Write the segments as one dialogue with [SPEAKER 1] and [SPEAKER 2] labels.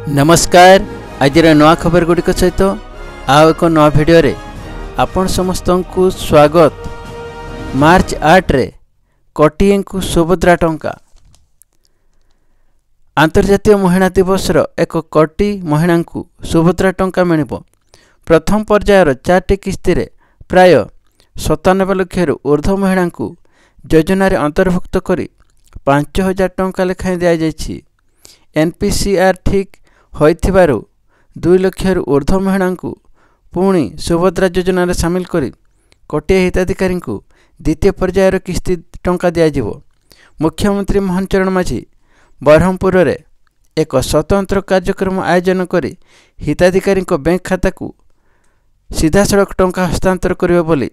[SPEAKER 1] नमस्कार। आज नवा खबर गुड़िक सहित आउ एक नवा भिडियो रे आपण समस्त को स्वागत। मार्च 8 रे कोटिए को सुभद्रा टंका। अंतर्जातीय महिला दिवस एक कोटी महिला को सुभद्रा टंका मिलिबो। प्रथम पर्यायर 4टी किस्ती रे प्राय 97 लाख रु ऊर्ध्व महिला को योजन अंतर्भुक्त करी 5000 टंका लेखाएं दि जाइछि। एनपीसीआर ठीक होइथिबारु 2 लाख रु ऊर्ध्व महिला को पुणी सुभद्रा योजन सामिल करी कोटिए हिताधिकारी को द्वितीय पर्यायर किस्ती टंका दियाजिवो। मुख्यमंत्री मोहन चरण माझी बरहमपुर रे एक स्वतंत्र कार्यक्रम आयोजन करी हिताधिकारी बैंक खाता को सीधा सड़क टंका हस्तांतर करिवे बोली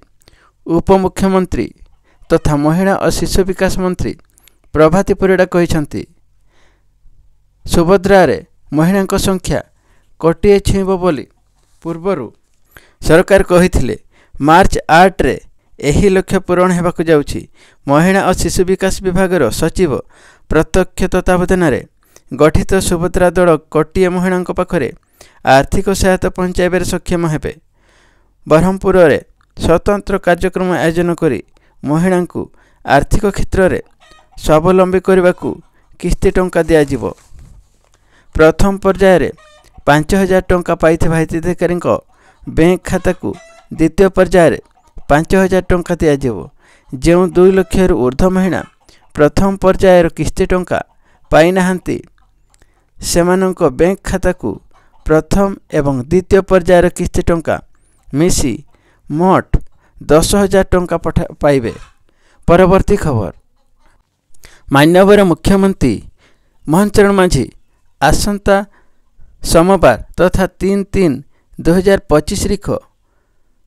[SPEAKER 1] उपमुख्यमंत्री तथा महिला और शिशु विकास मंत्री प्रभाती परिड़ा कहिसंती। सुभद्रा रे महिला संख्या कोटिए छुईब बोली पूर्वरु सरकार कहिथिले। मार्च 8 रे एही लक्ष्य पूरण हेबाकु जाउछि। महिला और शिशु विकास विभाग सचिव प्रत्यक्ष तत्वावधान गठित सुभद्रा दल कोटिए महिला पाखरे आर्थिक सहायता पहुंचाइबार सक्षम हेबे। बरहमपुर रे स्वतंत्र कार्यक्रम आयोजन करी महिला को आर्थिक क्षेत्र में स्वावलंबी करने को किस्ती टंका दियाजिवो। प्रथम पर्यायर 5000 टंका पाइथिबा हिताधिकारी बैंक खाता को द्वितीय पर्यायर 5000 टंका दियाजिवो। जो 2 लाख रु ऊर्ध्व महिला प्रथम पर्यायर किस्ती टंका पाई नाहांती सेमानंक बैंक खाता को प्रथम एवं द्वितीय पर्यायर किस्ती टंका मिसी मोट 10,000 टंका पाइबे। परवर्ती खबर। मान्यवर मुख्यमंत्री मोहन चरण माझी आसंता सोमवार तथा 3/3/2025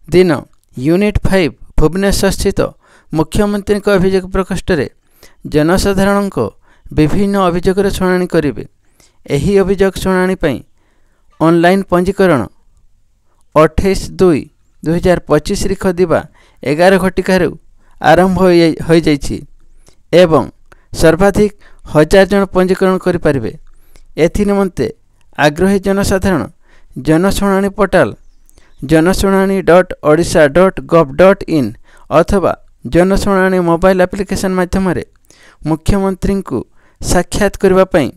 [SPEAKER 1] दिन यूनिट 5 भुवनेश्वर स्थित मुख्यमंत्री अभियोग प्रकोष्ठ में जनसाधारण विभिन्न अभियोग शुणाणी करेंगे। यही अभियोग शुणाणी पई ऑनलाइन पंजीकरण 28/2/2025 दिवा 11 घटिकार आरंभ हो जाइछि एवं सर्वाधिक 1000 जन पंजीकरण करें। एथि निमंते आग्रही जनसाधारण जनशुणाणी पोर्टाल जनशुणाणी.odisha.gov.in अथवा जनशुणाणी मोबाइल एप्लिकेशन माध्यम मुख्यमंत्री को साक्षात करने पई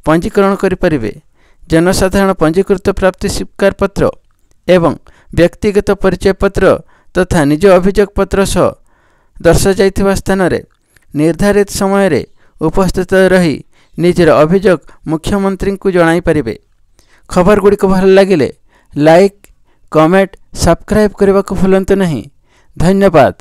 [SPEAKER 1] पंजीकरण करें। जनसाधारण पंजीकृत प्राप्ति स्वीकार पत्र एवं व्यक्तिगत परिचय पत्र तथा निज अभियोग पत्र सह दर्शा जाइथिबा स्थान रे निर्धारित समय रे उपस्थित रही निजर अभियोग मुख्यमंत्री को जणाई पारिबे। खबर गुड़िक भल लगिले लाइक कमेंट सब्सक्राइब करने को भूलंतु नहीं। धन्यवाद।